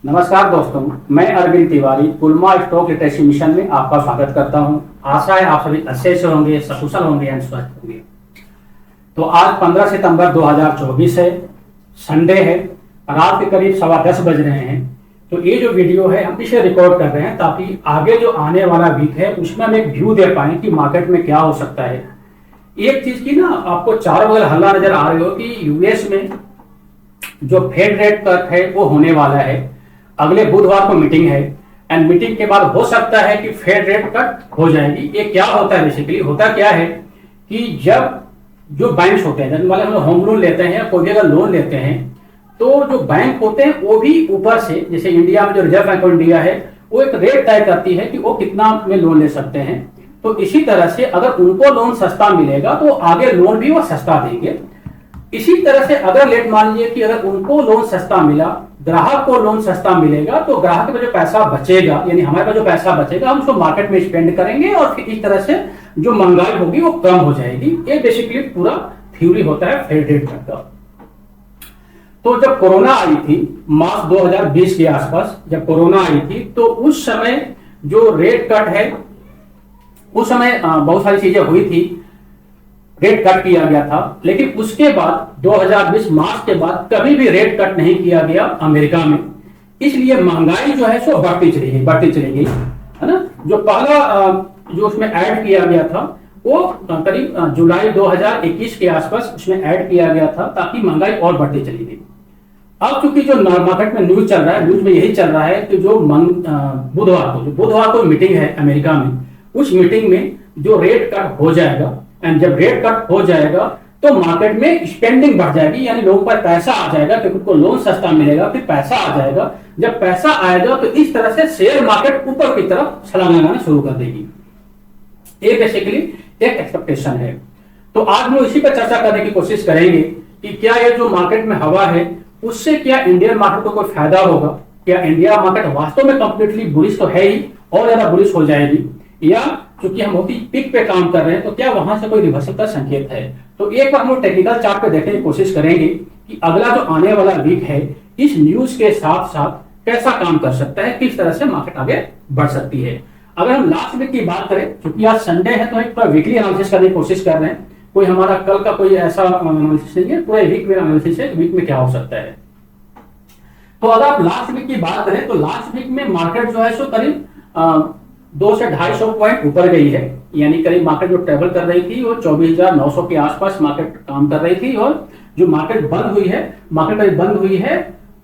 नमस्कार दोस्तों, मैं अरविंद तिवारी पुलमा स्टॉक लिटरेसी मिशन में आपका स्वागत करता हूं। आशा है आप सभी अच्छे से होंगे, सकुशल होंगे एंड स्वस्थ होंगे। तो आज 15 सितंबर 2024 है, संडे है, रात के करीब 10:15 बज रहे हैं। तो ये जो वीडियो है हम इसे रिकॉर्ड कर रहे हैं ताकि आगे जो आने वाला वीक है उसमें हम एक व्यू दे पाए कि मार्केट में क्या हो सकता है। एक चीज की ना आपको चारों बगल हल्ला नजर आ रही हो कि यूएस में जो फेड रेट कट है वो होने वाला है। अगले बुधवार को मीटिंग है एंड मीटिंग के बाद हो सकता है कि फेड रेट कट हो जाएगी। ये क्या होता है, बेसिकली होता क्या है कि जब जो बैंक्स होते हैं, मतलब हम होम लोन लेते हैं, कोई भी अगर लोन लेते हैं तो जो बैंक होते हैं वो भी ऊपर से, जैसे इंडिया में जो रिजर्व बैंक ऑफ इंडिया है वो एक रेट तय करती है कि वो कितना में लोन ले सकते हैं। तो इसी तरह से अगर उनको लोन सस्ता मिलेगा तो आगे लोन भी वो सस्ता देंगे। इसी तरह से अगर लेट मान लीजिए कि अगर उनको लोन सस्ता मिला, ग्राहक को लोन सस्ता मिलेगा, तो ग्राहक का जो पैसा बचेगा, यानी हमारे पास जो पैसा बचेगा हम उसको मार्केट में स्पेंड करेंगे और फिर इस तरह से जो महंगाई होगी वो कम हो जाएगी। ये बेसिकली पूरा थ्योरी होता है फेड रेट कट का। तो जब कोरोना आई थी मार्च 2020 के आसपास, जब कोरोना आई थी तो उस समय जो रेट कट है उस समय बहुत सारी चीजें हुई थी, रेट कट किया गया था। लेकिन उसके बाद 2020 मार्च के बाद कभी भी रेट कट नहीं किया गया अमेरिका में। इसलिए महंगाई जो है सो बढ़ती चली गई, है ना। जो पहला जो उसमें ऐड किया गया था वो करीब जुलाई 2021 के आसपास उसमें ऐड किया गया था ताकि महंगाई और बढ़ती चली गई। अब चूंकि जो मार्केट में न्यूज चल रहा है, न्यूज में यही चल रहा है कि जो बुधवार को मीटिंग है अमेरिका में, उस मीटिंग में जो रेट कट हो जाएगा एंड जब रेट कट हो जाएगा तो मार्केट में स्पेंडिंग बढ़ जाएगी, यानी लोगों पर पैसा आ जाएगा क्योंकि उनको लोन सस्ता मिलेगा, फिर पैसा आ जाएगा। जब पैसा आएगा तो इस तरह से शेयर मार्केट ऊपर की तरफ छलांग लगाना शुरू कर देगी। ये बेसिकली एक एक्सपेक्टेशन है। तो आज हम इसी पर चर्चा करने की कोशिश करेंगे कि क्या ये जो मार्केट में हवा है उससे क्या इंडियन मार्केट को कोई फायदा होगा, क्या इंडिया मार्केट वास्तव में कंप्लीटली बुलिश तो है ही और ज्यादा बुलिश हो जाएगी, या क्योंकि हम बहुत ही पीक पे काम कर रहे हैं तो क्या वहां से कोई रिवर्सल का संकेत है। तो एक बार हम टेक्निकल चार्ट पे देखने की कोशिश करेंगे कि अगला जो आने वाला वीक है इस न्यूज के साथ साथ कैसा काम कर सकता है, किस तरह से मार्केट आगे बढ़ सकती है। अगर हम लास्ट वीक की बात करें, क्योंकि आज संडे है तो एक पूरा वीकली एनालिसिस करने की कोशिश कर रहे हैं। कोई हमारा कल का कोई ऐसा एनालिसिस नहीं है, पूरे वीक में एनालिसिस है, वीक में क्या हो सकता है। तो अगर आप लास्ट वीक की बात करें तो लास्ट वीक में मार्केट जो है सो करीब 200 से 250 पॉइंट ऊपर गई है, यानी करीब मार्केट जो ट्रेवल कर रही थी वो 24,900 के आसपास मार्केट काम कर रही थी। और जो मार्केट बंद हुई है, मार्केट करीब बंद हुई है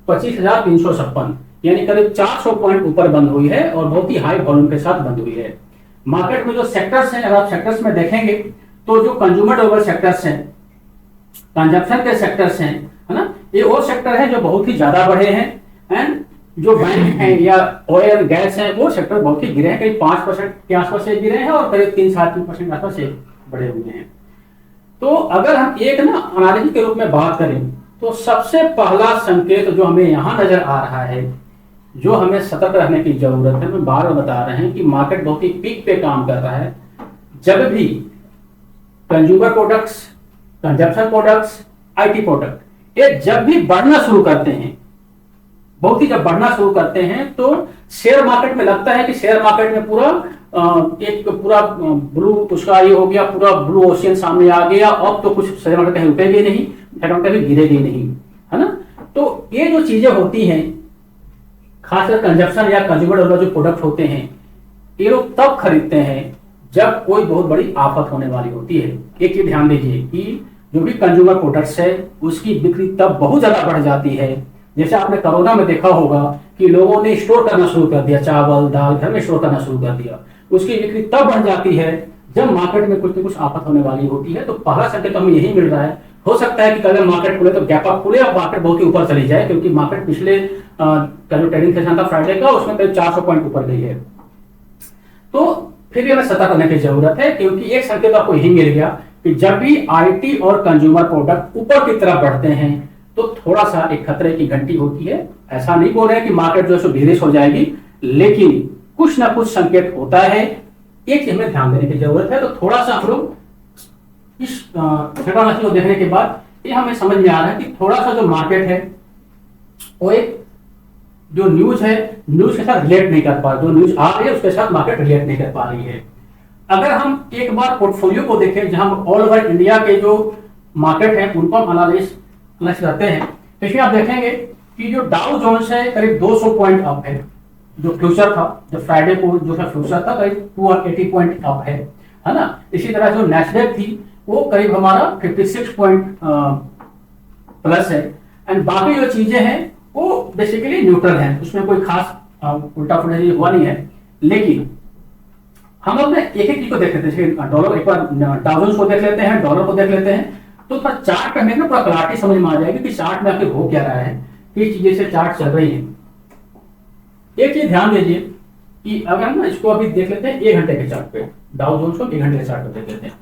25,356, यानी करीब 400 पॉइंट ऊपर बंद हुई है और बहुत ही हाई वॉल्यूम के साथ बंद हुई है। मार्केट में जो सेक्टर्स हैं, अगर आप सेक्टर्स में देखेंगे तो जो कंज्यूमर ड्यूरेबल सेक्टर्स हैं, कंजप्शन के सेक्टर्स हैं, है ना, ये वो सेक्टर है जो बहुत ही ज्यादा बढ़े हैं। एंड जो बैंक हैं या ऑयल गैस है वो सेक्टर बहुत ही गिरे हैं, करीब 5% के आसपास से गिरे हैं और करीब 3-3.5% के आसपास से बढ़े हुए हैं। तो अगर हम एक ना एनालिसिस के रूप में बात करें तो सबसे पहला संकेत जो हमें यहाँ नजर आ रहा है, जो हमें सतर्क रहने की जरूरत है, मैं बार बार बता रहे हैं कि मार्केट बहुत ही पीक पे काम कर रहा है। जब भी consumer products, consumption products, IT product ये जब भी बढ़ना शुरू करते हैं, बहुत ही जब बढ़ना शुरू करते हैं तो शेयर मार्केट में लगता है कि शेयर मार्केट में पूरा एक पूरा ब्लू उसका ये हो गया, पूरा ब्लू ओशियन सामने आ गया, अब तो कुछ शेयर मार्केट कहीं रुकेगी नहीं, शेयर मार्केट कहीं गिरेगी नहीं, है ना। तो ये जो चीजें होती हैं, खासकर कंजप्शन या कंज्यूमर ड्यूरेबल जो प्रोडक्ट होते हैं, ये लोग तब खरीदते हैं जब कोई बहुत बड़ी आफत होने वाली होती है। एक चीज ध्यान दीजिए कि जो भी कंज्यूमर प्रोडक्ट्स है उसकी बिक्री तब बहुत ज्यादा बढ़ जाती है। जैसे आपने कोरोना में देखा होगा कि लोगों ने स्टोर करना शुरू कर दिया, चावल दाल घर में स्टोर करना शुरू कर दिया, उसकी बिक्री तब बढ़ जाती है जब मार्केट में कुछ न कुछ आफत होने वाली होती है। तो पहला संकेत हमें यही मिल रहा है। हो सकता है कि कल मार्केट खुले तो गैप अप खुले और मार्केट बहुत ही ऊपर चली जाए, क्योंकि मार्केट पिछले का जो ट्रेडिंग सेशन था फ्राइडे का उसमें करीब 400 पॉइंट ऊपर गई है। तो फिर भी हमें सतर्क रहने की जरूरत है, क्योंकि एक संकेत आपको यही मिल गया कि जब भी आईटी और कंज्यूमर प्रोडक्ट ऊपर की तरफ बढ़ते हैं तो थोड़ा सा एक खतरे की घंटी होती है। ऐसा नहीं बोल रहे कि मार्केट जो है धीरे हो जाएगी, लेकिन कुछ ना कुछ संकेत होता है। एक चीज हमें ध्यान देने की जरूरत है। तो थोड़ा सा हम लोग इस सेक्टर को देखने के बाद ये हमें समझ में आ रहा है कि थोड़ा सा जो मार्केट है वो एक जो न्यूज है न्यूज के साथ रिलेट नहीं कर पा रही, जो न्यूज आ रही है उसके साथ मार्केट रिलेट नहीं कर पा रही है। अगर हम एक बार पोर्टफोलियो को देखें जहां ऑल ओवर इंडिया के जो मार्केट है उनको हम एनालिसिस करते हैं, तो इसमें आप देखेंगे कि जो डाउ जोन्स है करीब 200 पॉइंट अप है, जो फ्यूचर था, जो फ्राइडे को जो फ्यूचर था करीब 280 पॉइंट अप है ना। इसी तरह जो नैस्डैक थी वो करीब हमारा 56 पॉइंट प्लस है, एंड बाकी जो चीजें हैं वो बेसिकली न्यूट्रल है, उसमें कोई खास उल्टा फुल्टा हुआ नहीं है। लेकिन हम अपने एक एक चीज को देख लेते हैं, डॉलर एक बार डाउ जोन्स को देख लेते हैं, डॉलर को देख लेते हैं, तो थोड़ा चार्ट पे हमें ना पूरा क्लैरिटी समझ में आ जाएगी कि चार्ट में आखिर हो क्या रहा है, किस चीजें से चार्ट चल रही है। एक चीज ध्यान दीजिए कि अगर हम इसको अभी देख लेते हैं 1 घंटे के चार्ट पे, डाउ जोन्स को 1 घंटे के चार्ट पे देख लेते हैं।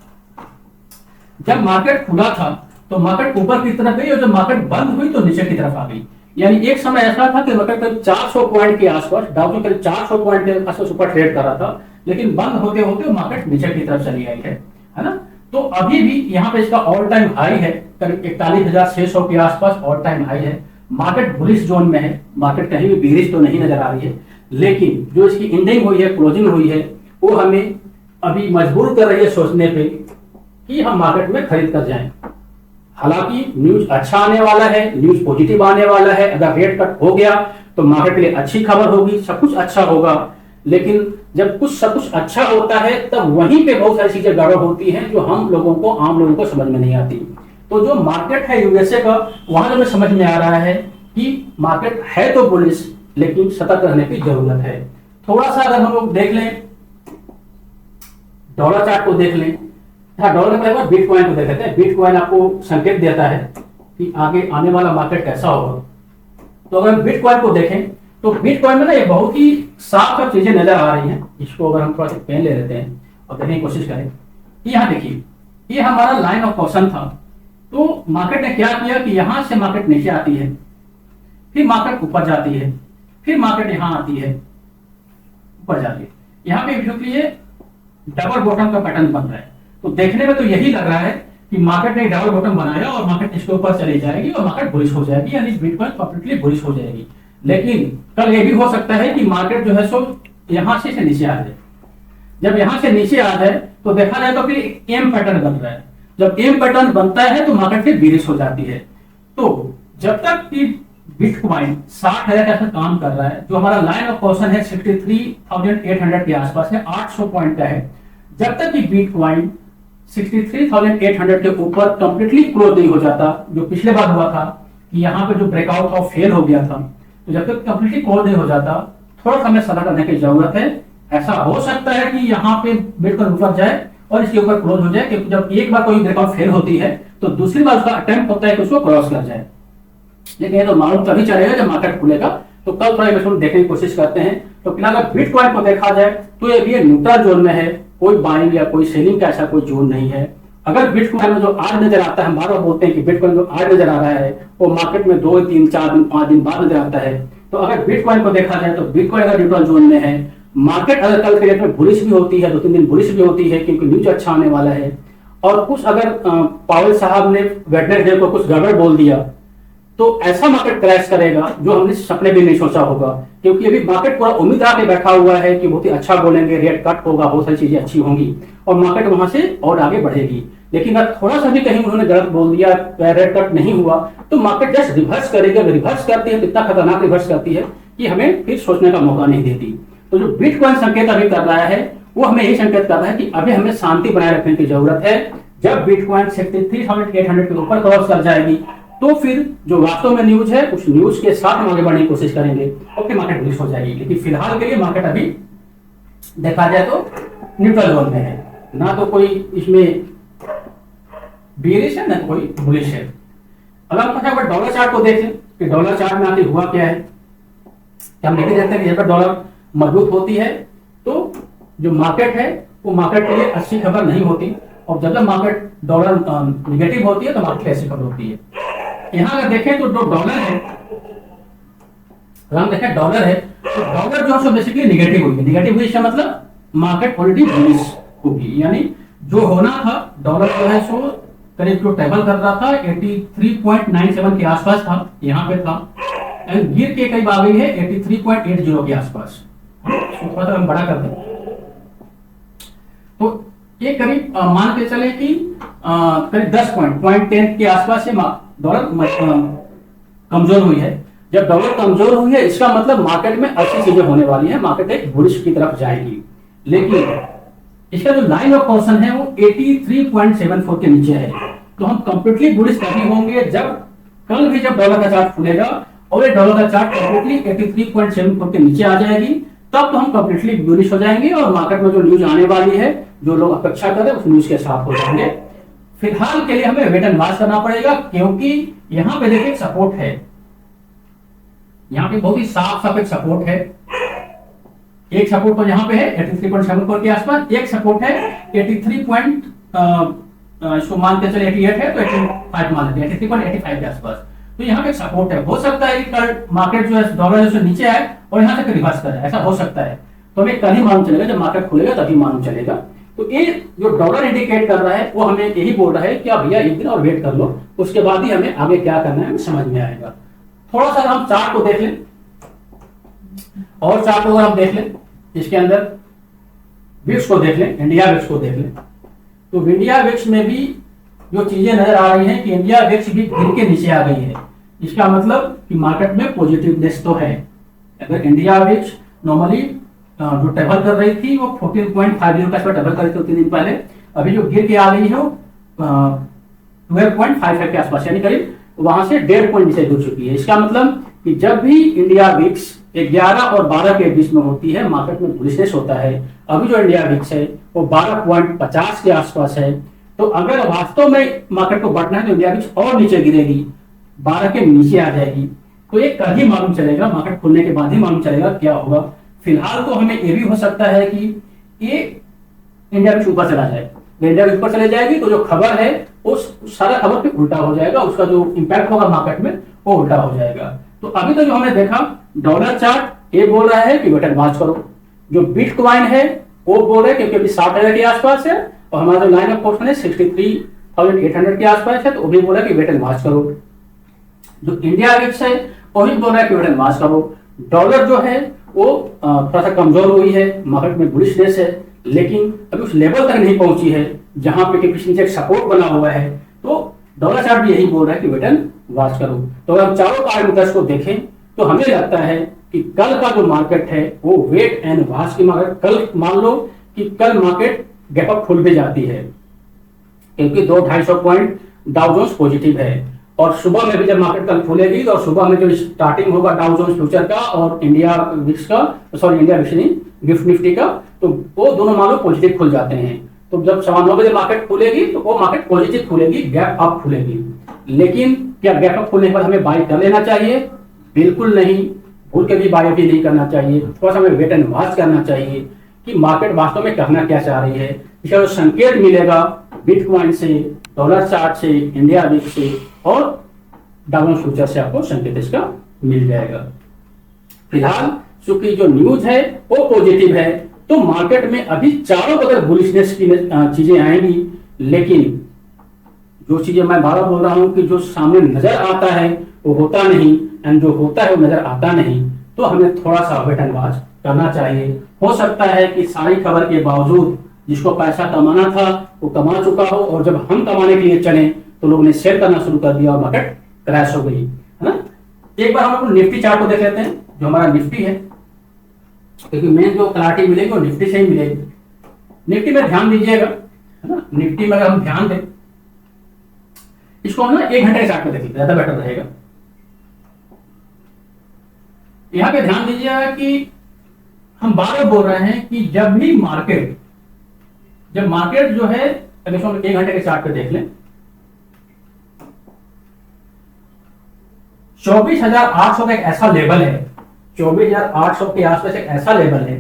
जब मार्केट खुला था तो मार्केट ऊपर की तरफ गई और जब मार्केट बंद हुई तो नीचे की तरफ आ गई। यानी एक समय ऐसा था कि मार्केट करीब 400 पॉइंट के आसपास, डाउ जोन्स करीब 400 पॉइंट के आसपास ऊपर ट्रेड कर रहा था, लेकिन बंद होते होते मार्केट नीचे की तरफ चली आई है ना। तो अभी भी यहाँ पे इसका ऑल टाइम हाई है, करीब 41,600 के आसपास ऑल टाइम हाई है। मार्केट बुलिश जोन में है, मार्केट कहीं भी बेरिश तो नहीं नजर आ रही है, लेकिन जो इसकी एंडिंग हुई है, क्लोजिंग हुई है, वो हमें अभी मजबूर कर रही है सोचने पे कि हम मार्केट में खरीद कर जाएं। हालांकि न्यूज अच्छा आने वाला है, न्यूज पॉजिटिव आने वाला है, अगर रेट कट हो गया तो मार्केट के लिए अच्छी खबर होगी, सब कुछ अच्छा होगा। लेकिन जब सब कुछ अच्छा होता है तब वहीं पे बहुत सारी चीजें गड़बड़ होती हैं जो हम लोगों को, आम लोगों को समझ में नहीं आती। तो जो मार्केट है यूएसए का, वहां हमें समझ में आ रहा है कि मार्केट है तो बुलिश, लेकिन सतर्क रहने की जरूरत है। थोड़ा सा अगर हम लोग देख लें, डॉलर चार्ट को देख लें, डॉलर के बाद बिटकॉइन को देख लेते हैं। बिटकॉइन आपको संकेत देता है कि आगे आने वाला मार्केट कैसा होगा। तो अगर बिटकॉइन को देखें तो बिटकॉइन में ना ये बहुत ही साफ साफ चीजें नजर आ रही हैं। इसको अगर हम थोड़ा सा पेन ले लेते हैं और देखने की कोशिश करें, यहाँ देखिए, ये हमारा लाइन ऑफ क्वेश्चन था। तो मार्केट ने क्या किया कि यहां से मार्केट नीचे आती है, फिर मार्केट ऊपर जाती है, फिर मार्केट यहां आती है, ऊपर जाती है। यहाँ पे देखिए डबल बॉटम का पैटर्न बन रहा है। तो देखने में तो यही लग रहा है कि मार्केट ने डबल बॉटम बनाया और मार्केट इसके ऊपर चली जाएगी और मार्केट बुलिश हो जाएगी, यानी बिटकॉइन कंप्लीटली बुलिश हो जाएगी। लेकिन कल ये भी हो सकता है कि मार्केट जो है सो यहां से नीचे आ जाए। जब यहां से नीचे आ जाए तो देखा जाए तो फिर एम पैटर्न बन रहा है। जब एम पैटर्न बनता है तो मार्केट फिर बेरिश हो जाती है। तो जब तक कि बिटकॉइन 60,000 का काम कर रहा है, जो हमारा लाइन ऑफ क्वेश्चन है 63,800 के आसपास है, 800 पॉइंट का है, जब तक कि बिटकॉइन 63,800 के ऊपर कंप्लीटली क्लोज नहीं हो जाता, जो पिछले बार हुआ था कि यहाँ पे जो ब्रेकआउट था फेल हो गया था, तो जब तक कंप्लीटली क्लोज नहीं हो जाता, थोड़ा सा हमें सलाह करने की जरूरत है। ऐसा हो सकता है कि यहाँ पे बिटकॉइन ऊपर जाए और इसके ऊपर क्लोज हो जाए, क्योंकि जब एक बार कोई ब्रेकआउट फेल होती है तो दूसरी बार उसका अटेम्प्ट होता है कि उसको क्रॉस कर जाए। लेकिन ये तो मालूम तभी चलेगा जब मार्केट खुलेगा। तो कल थोड़ा इन्वेस्टमेंट देखने की कोशिश करते हैं। तो फिलहाल अगर बिटकॉइन को देखा जाए तो ये न्यूट्रल जोन में है, कोई बाइंग या कोई सेलिंग का ऐसा कोई जोन नहीं है। अगर बिटकॉइन में जो आज नजर आता है, हम बार बार बोलते हैं कि बिटकॉइन जो आज नजर आ रहा है वो मार्केट में 2, 3, 4 दिन 5 दिन बाद नजर आता है। तो अगर बिटकॉइन को देखा जाए तो बिटकॉइन अगर न्यूट्रल जोन में है, मार्केट अगर कल के रेट में बुलिश भी होती है, 2-3 दिन बुलिश भी होती है क्योंकि न्यूज अच्छा आने वाला है, और कुछ अगर पावेल साहब ने वेडनेसडे को कुछ गड़बड़ बोल दिया तो ऐसा मार्केट क्रैश करेगा जो हमने सपने भी नहीं सोचा होगा। क्योंकि अभी मार्केट पूरा उम्मीद आके बैठा हुआ है कि बहुत ही अच्छा बोलेंगे, रेट कट होगा, बहुत सारी चीजें अच्छी होंगी और मार्केट वहां से और आगे बढ़ेगी। लेकिन अगर थोड़ा सा भी कहीं उन्होंने गलत बोल दिया, रेट कट नहीं हुआ, तो मार्केट जस्ट रिवर्स करेगा। रिवर्स करती है तो इतना खतरनाक रिवर्स करती है कि हमें फिर सोचने का मौका नहीं देती। तो जो बिटकॉइन संकेत अभी कर रहा है वो हमें यही संकेत कर रहा है कि अभी हमें शांति बनाए रखने की जरूरत है। जब बिटकॉइन 63,800 के ऊपर क्रॉस कर जाएगी तो फिर जो वास्तव में न्यूज है उस न्यूज के साथ हम आगे बढ़ने की कोशिश करेंगे और फिर मार्केट बुलिश हो जाएगी। लेकिन फिलहाल के लिए मार्केट अभी देखा जाए तो न्यूट्रल जोन में है, ना तो कोई इसमें बेरिश है ना कोई बुलिश है। अगर हम डॉलर चार्ट को देखें कि डॉलर चार्ट में आखिर हुआ क्या है, हम देख सकते हैं कि जब डॉलर मजबूत होती है तो जो मार्केट है वो मार्केट के लिए अच्छी खबर नहीं होती, और जब मार्केट डॉलर निगेटिव होती है तो मार्केट की ऐसी खबर होती है। यहाँ अगर देखें तो जो डॉलर है, अगर हम देखें डॉलर है तो डॉलर जो है बेसिकली निगेटिव हुई है। निगेटिव हुई इसका मतलब मार्केट ऑलरेडी बुलिश होगी, यानी जो होना था डॉलर जो है सो करीब जो टेबल कर रहा था 83.97 के आसपास था, यहाँ पे था, एंड गिर के करीब आ गई है 83.80 के आसपास। इसको थोड़ा सा हम बड़ा कर दें तो ये करीब मान के चले कि करीब 10 पॉइंट 10 के आसपास ये डॉलर कमजोर हुई है। जब डॉलर कमजोर हुई है इसका मतलब मार्केट में अच्छी चीजें होने वाली है, मार्केट एक बुलिश की तरफ जाएगी। लेकिन इसका जो लाइन ऑफ पोर्शन है वो 83.74 के नीचे है। तो हम कंप्लीटली बुलिश तभी होंगे जब कल भी जब डॉलर का चार्ट खुलेगा और ये डॉलर का चार्ट कंप्लीटली 83.74 के नीचे आ जाएगी, तब तो हम कंप्लीटली बुलिश हो जाएंगे और मार्केट में जो न्यूज आने वाली है, जो लोग अपेक्षा कर रहे हैं उस न्यूज के साथ हो जाएंगे। फिलहाल के लिए हमें वेट एंड वॉच करना पड़ेगा, क्योंकि यहां पे देखिए सपोर्ट है, यहाँ पे बहुत ही साफ साफ एक सपोर्ट है। एक सपोर्ट तो यहाँ पे है 83.74 के आसपास, एक सपोर्ट है 83. इसको मान के चले 88 है तो 85 मान लेते हैं, 83.85 के आसपास। तो यहाँ पे सपोर्ट है। हो सकता है कि कल मार्केट जो है डॉलर जो नीचे आए और यहाँ तक रिवर्स करे, ऐसा हो सकता है। तो हमें कल ही मालूम चलेगा, जब मार्केट खुलेगा तभी मालूम चलेगा। तो ये जो डॉलर इंडिकेट कर रहा है वो हमें यही बोल रहा है कि आप भैया एक दिन और वेट कर लो, उसके बाद ही हमें आगे क्या करना है हमें समझ में आएगा। थोड़ा सा हम चार्ट को देख लें और चार्ट को अगर हम देख लें, इसके अंदर विक्स को देख लें, इंडिया विक्स को देख लें, तो इंडिया विक्स में भी जो चीजें नजर आ रही हैं कि इंडिया विक्स भी गिर के नीचे आ गई है। इसका मतलब कि मार्केट में पॉजिटिवनेस तो है। अगर इंडिया विक्स नॉर्मली जो टेबल कर रही थी वो 14.50 का टेबल कर रही थी 3 दिन पहले, अभी जो गिर के आ गई है वो 12.55 के आसपास, यानी करीब वहां से 1.5 पॉइंट नीचे गिर चुकी है। इसका मतलब कि जब भी इंडिया विक्स 11 और 12 के बीच में होती है मार्केट में बुलिशनेस होता है। अभी जो इंडिया विक्स है वो 12.50 के आसपास है। तो अगर वास्तव में मार्केट को बढ़ना है तो इंडिया विक्स और नीचे गिरेगी, 12 के नीचे आ जाएगी। तो ये कल ही मालूम चलेगा, मार्केट खुलने के बाद ही मालूम चलेगा क्या होगा। फिलहाल तो हमें ये भी हो सकता है कि ये इंडिया विक्स ऊपर चला जाए। इंडिया विक्स ऊपर चले जाएगी तो जो खबर है उस सारा खबर पे उल्टा हो जाएगा, उसका जो इंपैक्ट होगा मार्केट में वो उल्टा हो जाएगा। तो अभी तो जो हमने देखा डॉलर चार्ट ये बोल रहा है कि वेट एंड वॉच करो, जो बिटकॉइन है वो बोल रहे हैं क्योंकि अभी 60,000 के आसपास है और हमारा जो लाइन ऑफ पोर्शन है 63,800 के आसपास है, तो वो भी बोला कि वेट एंड वॉच करो। जो इंडिया विक्स है वो भी बोल रहा है कि वेट एंड वॉच करो। डॉलर जो है वो थोड़ा सा कमजोर हुई है, मार्केट में बुलिशनेस है, लेकिन अभी उस लेवल तक नहीं पहुंची है जहां पे कि पीछे एक सपोर्ट बना हुआ है। तो डॉलर चार्ट भी यही बोल रहा है कि वेट एंड वॉच करो। तो अगर हम चारों पैरामीटर्स को देखें तो हमें लगता है कि कल का जो मार्केट है वो वेट एंड वॉच की मार्केट। कल मान लो कि कल मार्केट गैप अप खुल भी जाती है क्योंकि 200-250 पॉइंट डाउ जोन्स पॉजिटिव है, और सुबह में भी जब मार्केट कल खुलेगी तो सुबह में जो स्टार्टिंग होगा डाउ जोन्स फ्यूचर का और इंडिया विक्स का, सॉरी इंडिया विक्स नहीं गिफ्ट निफ्टी का, तो वो दोनों मान लो पॉजिटिव खुल जाते हैं। तो जब 9:15 बजे मार्केट खुलेगी तो वो मार्केट पॉजिटिव खुलेगी, गैप अप खुलेगी। लेकिन क्या गैप अप खुलने के बाद हमें बाय कर लेना चाहिए? बिल्कुल नहीं, भूल के भी बाय भी नहीं करना चाहिए। थोड़ा सा हमें वेट एंड वॉच करना चाहिए कि मार्केट वास्तव में करना क्या चाह रही है। इसका जो संकेत मिलेगा बिटकॉइन से, डॉलर चार्ट से, इंडिया विक्स से और डाउ फ्यूचर से आपको संकेत इसका मिल जाएगा। फिलहाल चूंकि जो न्यूज है वो पॉजिटिव है तो मार्केट में अभी चारों बगल बुलिशनेस की चीजें आएंगी, लेकिन जो चीजें मैं बार बार बोल रहा हूं कि जो सामने नजर आता है वो होता नहीं एंड जो होता है वो नजर आता नहीं, तो हमें थोड़ा सा वेट एंड वॉच करना चाहिए। हो सकता है कि सारी खबर के बावजूद जिसको पैसा कमाना था वो कमा चुका हो और जब हम कमाने के लिए चले तो लोगों ने शेयर करना शुरू कर दिया और मार्केट क्रैश हो गई, है ना। एक बार हम लोग निफ्टी चार्ट को देख लेते हैं, जो हमारा निफ्टी है, क्योंकि मेन जो क्लैरिटी मिलेगी वो निफ्टी से ही मिलेगी। निफ्टी में ध्यान दीजिएगा, है ना। निफ्टी में अगर हम ध्यान दें, इसको हम ना 1 घंटे के चार्ट में देखेंगे, ज्यादा बेटर रहेगा। यहां पे ध्यान दीजिएगा कि हम बार बार बोल रहे हैं कि जब भी जब मार्केट जो है, अगर हम 1 घंटे के चार्ट पे देख लें, 24,800 का एक ऐसा लेवल है, 24,800 के आसपास एक ऐसा लेवल है,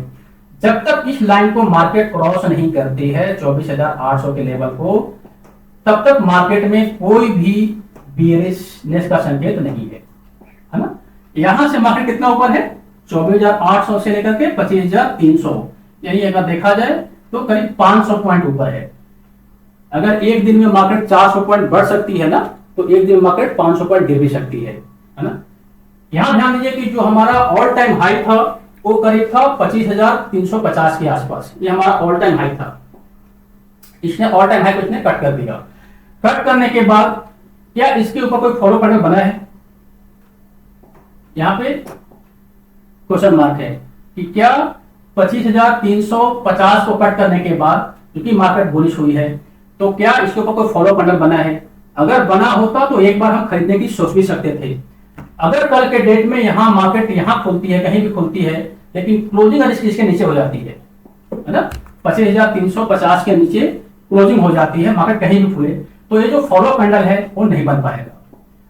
जब तक इस लाइन को मार्केट क्रॉस नहीं करती है 24,800 के लेवल को, तब तक मार्केट में कोई भी बियरिशनेस का संकेत नहीं है ना। यहां से मार्केट कितना ऊपर है? 24,800 से लेकर के 25,300, यानी अगर देखा जाए तो करीब 500 पॉइंट ऊपर है। अगर एक दिन में मार्केट 400 पॉइंट बढ़ सकती है ना, तो एक दिन मार्केट 500 पॉइंट गिर भी सकती है ना। यहां ध्यान दीजिए कि जो हमारा ऑल टाइम हाई था वो करीब था 25,350 के आसपास, ये हमारा ऑल टाइम हाई था। इसने ऑल टाइम हाई को इसने कट कर दिया। कट करने के बाद क्या इसके ऊपर कोई फॉलो पैटर्न बना है? यहां पे क्वेश्चन मार्क है कि क्या 25,350 को कट करने के बाद, क्योंकि मार्केट बुलिश हुई है, तो क्या इसके ऊपर कोई फॉलो पैटर्न बना है? अगर बना होता तो एक बार हम खरीदने की सोच भी सकते थे। अगर कल के डेट में यहां मार्केट यहां खुलती है, कहीं भी खुलती है, लेकिन क्लोजिंग इसके नीचे हो जाती है ना, 25,350 के नीचे क्लोजिंग हो जाती है, मार्केट कहीं भी खुले, तो ये जो फॉलो कैंडल है वो नहीं बन पाएगा।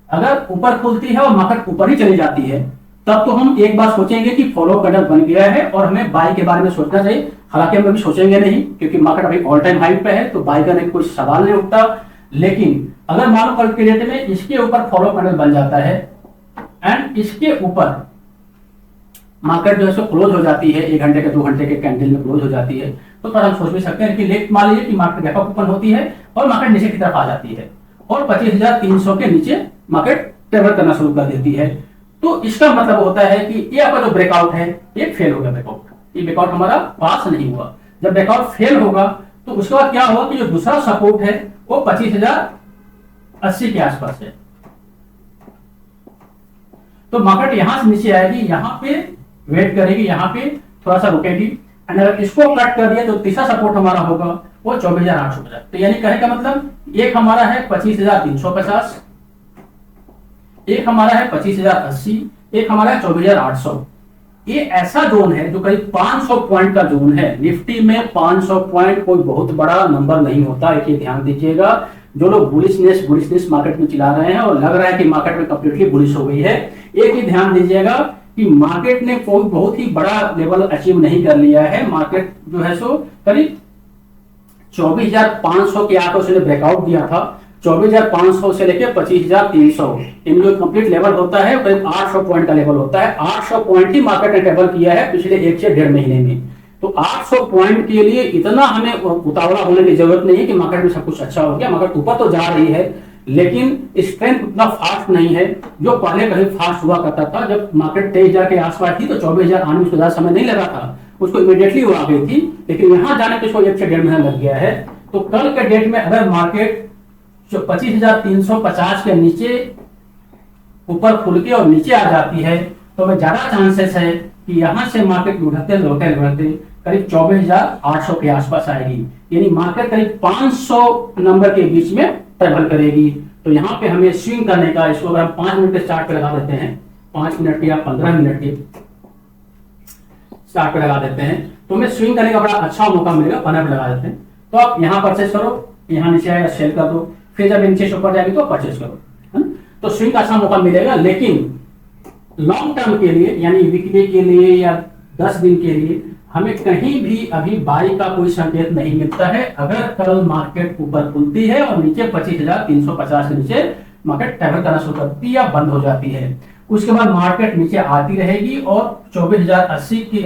अगर ऊपर खुलती है और मार्केट ऊपर ही चली जाती है, तब तो हम एक बार सोचेंगे कि फॉलो कैंडल बन गया है और हमें बाई के बारे में सोचना चाहिए। हालांकि हम अभी सोचेंगे नहीं, क्योंकि मार्केट अभी ऑल टाइम हाई पे है, तो बाई करने का कोई सवाल नहीं उठता। लेकिन अगर मान लो कल के डेट में इसके ऊपर फॉलो कैंडल बन जाता है एंड इसके ऊपर मार्केट जो है सो क्लोज हो जाती है, 1 घंटे के 2 घंटे के कैंडल में क्लोज हो जाती है, तो हम सोच भी सकते हैं कि मान लीजिए कि मार्केट गैप अप ओपन होती है और मार्केट नीचे की तरफ आ जाती है और 25,300 के नीचे मार्केट ट्रेवल करना शुरू कर देती है, तो इसका मतलब होता है कि ये आपका जो ब्रेकआउट है ये फेल हो गया। ब्रेकआउट, ये ब्रेकआउट हमारा पास नहीं हुआ। जब ब्रेकआउट फेल होगा तो उसके बाद क्या होगा कि जो दूसरा सपोर्ट है वो 25,080 के आसपास है, तो मार्केट यहां से नीचे आएगी, यहां पे वेट करेगी, यहां पे थोड़ा सा रुकेगी, एंड अगर इसको कट कर दिया तो तीसरा सपोर्ट हमारा होगा वो 24,850। तो यानी कहने का मतलब एक हमारा है 25,350, एक हमारा है 25,080, एक हमारा है 24,800। ये ऐसा जोन है जो करीब 500 पॉइंट का जोन है। निफ्टी में 500 पॉइंट कोई बहुत बड़ा नंबर नहीं होता, एक ध्यान दीजिएगा। जो लोग बुलिशनेस मार्केट में चिल्ला रहे हैं और लग रहा है कि मार्केट में कंप्लीटली बुलिश हो गई है, एक ही ध्यान दीजिएगा कि मार्केट ने कोई बहुत ही बड़ा लेवल अचीव नहीं कर लिया है। मार्केट जो है सो करीब 24,500 के आंकड़ों से ब्रेकआउट दिया था, 24,500 से लेकर 25,300 इन जो कंप्लीट लेवल होता है करीब 800 पॉइंट का लेवल होता है। 800 पॉइंट ही मार्केट ने ट्रेवल किया है पिछले 1 से 1.5 महीने में। तो 800 पॉइंट के लिए इतना हमें उतावला होने की जरूरत नहीं है कि मार्केट में सब कुछ अच्छा हो गया। मार्केट ऊपर तो जा रही है, लेकिन स्ट्रेंथ उतना फास्ट नहीं है जो पहले कहीं फास्ट हुआ करता था। जब मार्केट 23,000 के आसपास थी तो 24,000 आने में उसको ज्यादा समय नहीं लगा था, उसको इमीडिएटली वो आ गई थी। लेकिन यहां जाने पे इसको 1 से 1.5 महीना लग गया है। तो कल के डेट में अगर मार्केट 25,350 के नीचे ऊपर खुल के और नीचे आ जाती है तो हमें ज्यादा चांसेस है कि यहां से मार्केट लौटते लौटते करीब 24,800 के आसपास आएगी। यानी मार्केट करीब 500 नंबर के बीच में ट्रेवल करेगी। तो यहाँ पे हमें स्विंग करने का, इसको अगर हम 5 मिनट के स्टार्ट पे लगा देते हैं, 5 मिनट के या 15 मिनट के स्टार्ट पे लगा देते हैं, तो हमें स्विंग करने का बड़ा अच्छा मौका मिलेगा। 15 मिनट लगा देते हैं तो आप यहाँ परचेस करो, यहाँ नीचे आएगा सेल कर दो, फिर जब नीचे ऊपर जाएगी तो परचेस करो, है ना। तो स्विंग का अच्छा मौका मिलेगा। लेकिन लॉन्ग टर्म के लिए यानी वीकली के लिए या 10 दिन के लिए हमें कहीं भी अभी बाई का कोई संकेत नहीं मिलता है। अगर कल मार्केट ऊपर खुलती है और नीचे 25,350 के नीचे मार्केट ट्रेवल करना शुरू करती है या बंद हो जाती है, उसके बाद मार्केट नीचे आती रहेगी और 24,080 की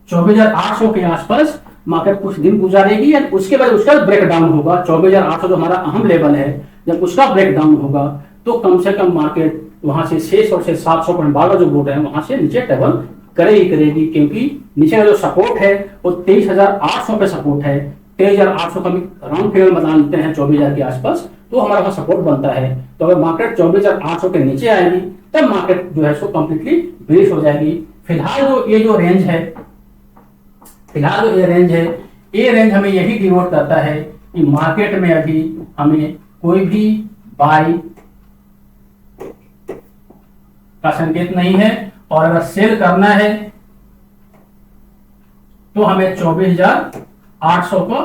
24,800 के आसपास मार्केट कुछ दिन गुजारेगी। या उसके बाद उसका ब्रेक डाउन होगा। 24,800 जो हमारा अहम लेवल है, जब उसका ब्रेक डाउन होगा तो कम से कम मार्केट वहां से 600 से 700 पॉइंट वाला जो बोर्ड है वहां से नीचे ट्रेवल करेगी। क्योंकि नीचे का जो सपोर्ट है वो 23,800 पे सपोर्ट है। 23,800 का राउंड फिगर बता लेते हैं 24,000 के आसपास, तो हमारा वहां सपोर्ट बनता है। तो अगर मार्केट 24,800 के नीचे आएगी तब मार्केट जो है सो कंप्लीटली बेरिश हो जाएगी। फिलहाल जो ये रेंज है, ये रेंज हमें यही डिनोट करता है कि मार्केट में अभी हमें कोई भी बाई का संकेत नहीं है, और अगर सेल करना है तो हमें 24,800 को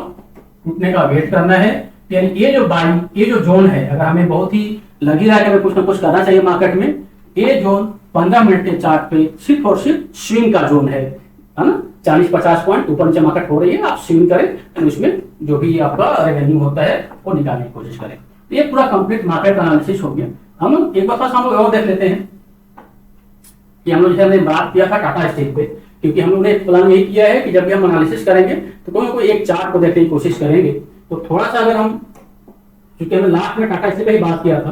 टूटने का वेट करना है। यानी ये जो जोन है, अगर हमें बहुत ही लगी रहा है कि कुछ ना कुछ करना चाहिए मार्केट में, ये जोन 15 मिनट के चार्ट पे सिर्फ और सिर्फ स्विंग का जोन है ना। 40-50 पॉइंट ऊपर नीचे मार्केट हो रही है, आप स्विंग करें, उसमें जो भी आपका रेवेन्यू होता है वो निकालने की कोशिश करें। तो ये पूरा कंप्लीट मार्केट एनालिसिस हो गया। हम एक बार हम लोग और देख लेते हैं कि हम लोग जैसे हमने बात किया था टाटा स्टील पे, क्योंकि हम लोग ने प्लान यही किया है कि जब भी हम एनालिसिस करेंगे तो कोई ना कोई एक चार्ट को देखने की कोशिश करेंगे। तो थोड़ा सा अगर हम, क्योंकि हमने लास्ट में टाटा स्टील पे ही बात किया था,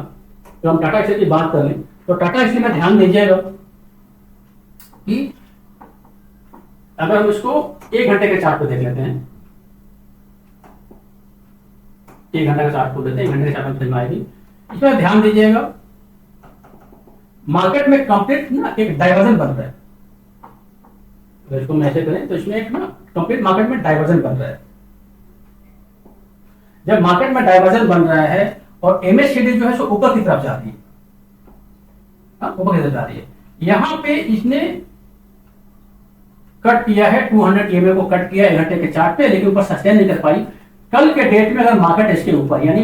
तो हम टाटा स्टील की बात कर लें तो टाटा स्टील में ध्यान दीजिएगा कि अगर हम इसको 1 घंटे के चार्ट पे देख लेते हैं, 1 घंटे का चार्ट खोल लेते हैं, 1 घंटे के चार्ट में समझ में आएगी। इसमें ध्यान दीजिएगा, मार्केट में कंप्लीट ना एक डाइवर्जन बन रहा है। अगर इसको मैसेज करें तो इसमें एक ना कंप्लीट मार्केट में डाइवर्जन बन रहा है। जब मार्केट में डाइवर्जन बन रहा है और एमएससीडी जो है सो ऊपर की तरफ जा रही है, ऊपर की तरफ जा रही है, यहां पे इसने कट किया है 200 EMA को कट किया 1 घंटे के चार्ट पे, लेकिन ऊपर सस्टेन नहीं कर पाई। कल के डेट में अगर मार्केट इसके ऊपर यानी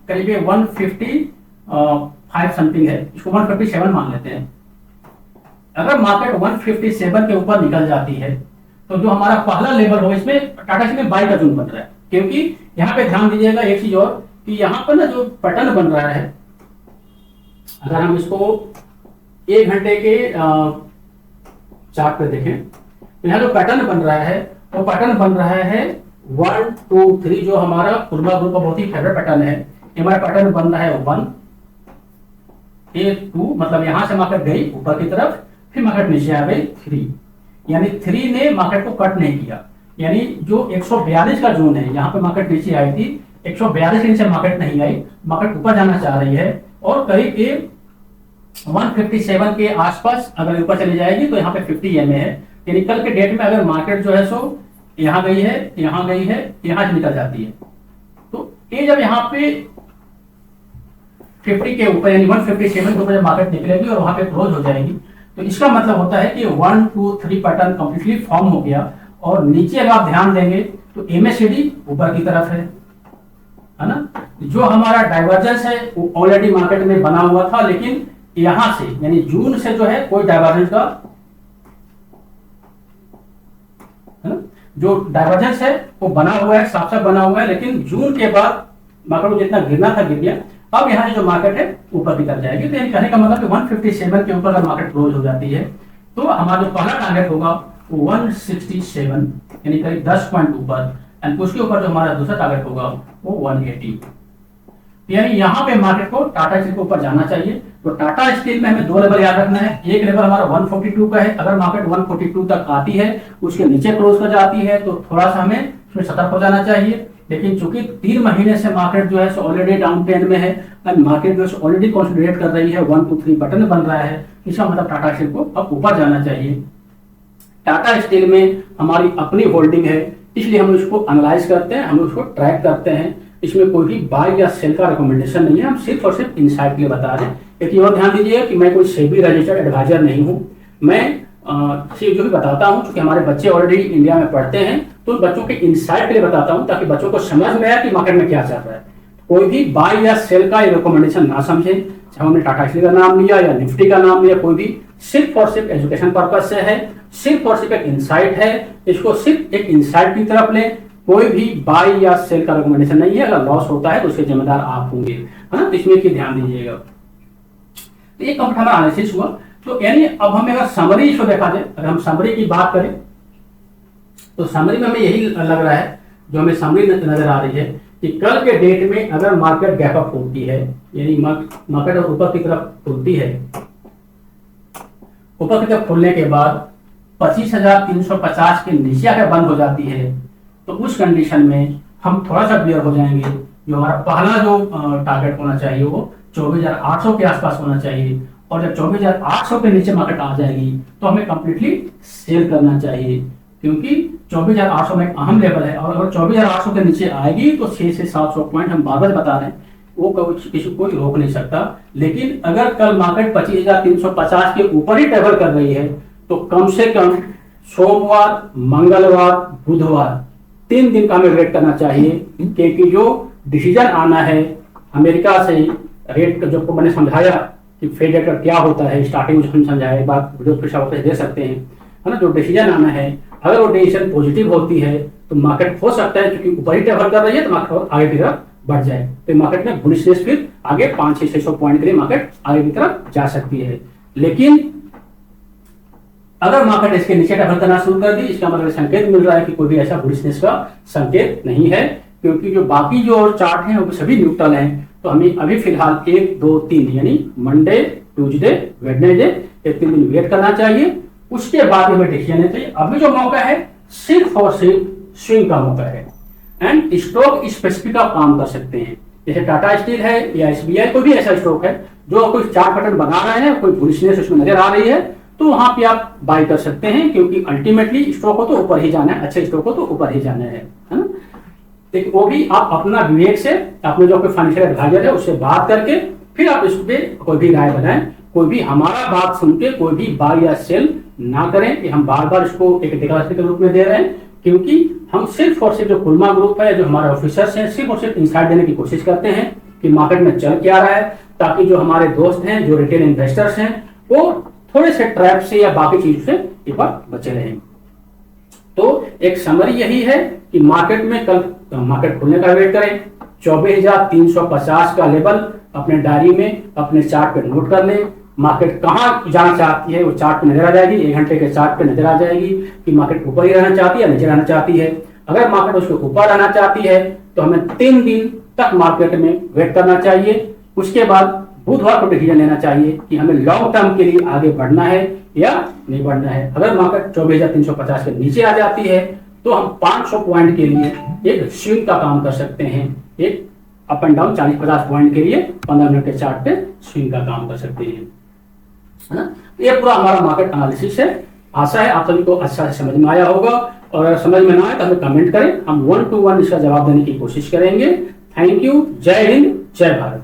करीब 155 समथिंग है, इसको 157 मान लेते हैं, अगर मार्केट 157 के ऊपर निकल जाती है तो जो हमारा पहला लेवल होगा, इसमें टाटा स्टील में बाई का जोन बन रहा है। क्योंकि यहां पे ध्यान दीजिएगा एक चीज और कि यहां पर ना जो पैटर्न बन रहा है, अगर हम इसको 1 घंटे के चार्ट पे देखें तो यहाँ जो पैटर्न बन रहा है वो पैटर्न बन रहा है 1 2 3, जो हमारा पुरमा ग्रुप का बहुत ही फेवरेट पैटर्न है। हमारा पैटर्न बन रहा है 1 2, मतलब यहां से मार्केट गई ऊपर की तरफ, फिर मार्केट नीचे आ गई 3, यानी 3 ने मार्केट को कट नहीं किया। यानी जो 142 का जोन है, यहाँ पे मार्केट नीचे आई थी, 142 के नीचे मार्केट नहीं आई, मार्केट ऊपर जाना चाह रही है और करीब के 157 के आसपास अगर ऊपर चली जाएगी तो यहाँ पे 50 EMA है। यानी कल के डेट में अगर मार्केट जो है सो यहाँ गई है, यहाँ गई है, यहाँ से निकल जाती है, तो ये जब यहाँ पे 50 के ऊपर यानी 157 के ऊपर जब मार्केट निकलेगी और वहां पे क्लोज हो जाएगी, तो इसका मतलब होता है कि 1 2 3 पैटर्न कंप्लीटली फॉर्म हो गया। और नीचे अगर आप ध्यान देंगे तो एमएससीडी ऊपर की तरफ है ना। जो हमारा डाइवर्जेंस है वो ऑलरेडी मार्केट में बना हुआ था, लेकिन यहां से यानी जून से जो है कोई डाइवर्जेंस का जो डाइवर्जेंस है वो बना हुआ है, साफ साफ बना हुआ है, लेकिन जून के बाद मार्केट को जितना गिरना था गिर गया। अब यहाँ से जो मार्केट है ऊपर की तरफ जाएगी, तो यानी कहने का मतलब कि 157 के ऊपर अगर मार्केट क्लोज हो जाती है तो हमारा जो पहला टारगेट होगा वो 167 यानी करीब 10 पॉइंट ऊपर, एंड उसके ऊपर जो हमारा दूसरा टारगेट होगा वो 180। यानी यहाँ पे मार्केट को टाटा स्टील के ऊपर जाना चाहिए। तो टाटा स्टील में हमें 2 लेवल याद रखना है। एक लेवल हमारा 142 का है, अगर मार्केट 142 तक आती है उसके नीचे क्लोज कर जाती है तो थोड़ा सा हमें उसमें सतर्क हो जाना चाहिए। लेकिन चूंकि 3 महीने से मार्केट जो है ऑलरेडी डाउन ट्रेंड में है एंड मार्केट जो है ऑलरेडी कंसोलिडेट कर रही है, 1 2 3 पैटर्न बन रहा है, इसका मतलब टाटा स्टील को अब ऊपर जाना चाहिए। टाटा स्टील में हमारी अपनी होल्डिंग है, इसलिए हम उसको एनालाइज करते हैं, हम उसको ट्रैक करते हैं। इसमें कोई भी बाय या सेल का रिकमेंडेशन नहीं है, हम सिर्फ और सिर्फ इनसाइट के लिए बता रहे हैं। एक और ध्यान दीजिए कि मैं कोई सेबी रजिस्टर्ड एडवाइजर नहीं हूँ, मैं सिर्फ जो भी बताता हूँ, क्योंकि हमारे बच्चे ऑलरेडी इंडिया में पढ़ते हैं तो उन बच्चों के इनसाइट के लिए बताता हूँ ताकि बच्चों को समझ में आए कि मार्केट में क्या चल रहा है। कोई भी बाय या सेल का रिकमेंडेशन ना समझे, चाहे हमने टाटा स्टील का नाम लिया या निफ्टी का नाम लिया, कोई भी सिर्फ और सिर्फ एजुकेशन पर्पज से है, सिर्फ और सिर्फ एक इंसाइट है, इसको सिर्फ एक इंसाइट की तरफ लें। कोई भी बाय या सेल का रिकमेंडेशन नहीं है, अगर लॉस होता है तो उसके जिम्मेदार आप होंगे, है ना। तो इसमें की ध्यान दीजिएगा। तो ये कंप्लीट हमारा एनालिसिस हुआ। तो यानी अब हमें अगर समरी इसको देखा जाए, अगर हम समरी की बात करें तो समरी में हमें यही लग रहा है, जो हमें समरी नजर आ रही है कि कल के डेट में अगर मार्केट गैप अप होती है, यानी मार्केट ऊपर की तरफ खुलती है, ऊपर की तरफ खुलने के बाद 25,350 के नीचे अगर बंद हो जाती है तो उस कंडीशन में हम थोड़ा सा क्लियर हो जाएंगे। जो हमारा पहला जो टारगेट होना चाहिए वो 24,800 के आसपास होना चाहिए, और जब 24,800 के नीचे मार्केट आ जाएगी तो हमें कंप्लीटली सेल करना चाहिए, क्योंकि 24,800 में एक अहम लेवल है। और अगर 24,800 के नीचे आएगी तो 600 से 700 पॉइंट हम बार बार बता रहे हैं, वो किसी को रोक नहीं सकता। लेकिन अगर कल मार्केट 25,350 के ऊपर ही ट्रेवल कर रही है तो कम से कम सोमवार, मंगलवार, बुधवार 3 दिन का हमें वेट करना चाहिए, क्योंकि जो डिसीजन आना है अमेरिका से रेट जो मैंने समझाया कि फेड रेट क्या होता है, स्टार्टिंग में समझाया, एक बार वीडियो फिर आप दे सकते हैं, है ना। जो डिसीजन आना है अगर वो डिसीजन पॉजिटिव होती है तो मार्केट हो सकता है, क्योंकि ऊपर ही ट्रेवल कर रही है, तो मार्केट आगे की तरफ बढ़ जाए, तो मार्केट में बुलिशनेस फिर आगे 500-600 पॉइंट के लिए मार्केट आगे की तरफ जा सकती है। लेकिन अगर मार्केट इसके नीचे ट्रेवल करना शुरू कर दी, इसका मतलब संकेत मिल रहा है कि कोई भी ऐसा बुलिशनेस का संकेत नहीं है, क्योंकि जो बाकी जो चार्ट हैं वो सभी न्यूट्रल हैं। तो हमें अभी फिलहाल 1 2 3 यानी मंडे, ट्यूसडे, वेडनेसडे, ये 3 दिन वेट करना चाहिए। उसके बाद हमें डिसीजन लेना चाहिए। अभी जो मौका है सिर्फ और सिर्फ स्विंग का मौका है एंड स्टॉक स्पेसिफिक आप काम कर सकते हैं। जैसे टाटा स्टील है या एसबीआई, कोई भी ऐसा स्टॉक है जो कोई चार्ट पैटर्न बना रहे हैं, कोई बुलिशनेस उसमें नजर आ रही है, तो वहां पे आप बाय कर सकते हैं, क्योंकि अल्टीमेटली स्टॉक को तो ऊपर ही जाना है, अच्छे स्टॉक को तो ऊपर ही जाना है ना। लेकिन वो भी आप अपना विवेक से, अपने जो कोई फाइनेंशियल एडवाइजर है उससे बात करके फिर आप इस पे कोई भी राय बनाएं। कोई भी हमारा बात सुन के कोई भी बाय या सेल ना करें कि हम बार बार इसको एक दिखावटी के रूप में दे रहे हैं, क्योंकि हम सिर्फ और सिर्फ जो कुलमा ग्रुप है, जो हमारे ऑफिसर्स हैं, सिर्फ और सिर्फ इंसाइट देने की कोशिश करते हैं कि मार्केट में चल क्या रहा है, ताकि जो हमारे दोस्त हैं, जो रिटेल इन्वेस्टर्स हैं, वो थोड़े से ट्रैप से या बाकी चीजों से एक बार बचे रहें। तो एक समरी यही है कि मार्केट में कल मार्केट खुलने का वेट करें। 24,350 का लेवल अपने डायरी में, अपने चार्ट पे नोट कर लें। मार्केट कहां जाना चाहती है वो चार्ट पे नजर आ जाएगी, 1 घंटे के चार्ट पे नजर आ जाएगी कि मार्केट ऊपर ही रहना चाहती है या नीचे रहना चाहती है। अगर मार्केट उसके ऊपर रहना चाहती है तो हमें 3 दिन तक मार्केट में वेट करना चाहिए। उसके बाद बुधवार को डिसीजन लेना चाहिए कि हमें लॉन्ग टर्म के लिए आगे बढ़ना है या नहीं बढ़ना है। अगर मार्केट 24,350 के नीचे आ जाती है तो हम 500 पॉइंट के लिए एक स्विंग का काम कर सकते हैं, एक अप एंड डाउन 40-50 पॉइंट के लिए 15 मिनट के चार्ट पे स्विंग का काम कर सकते हैं, है ना। ये पूरा हमारा मार्केट एनालिसिस है। आशा है आप सभी को अच्छा से समझ में आया होगा, और अगर समझ में ना आए तो हमें कमेंट करें, हम 1 to 1 इसका जवाब देने की कोशिश करेंगे। Thank you. जय हिंद, जय भारत।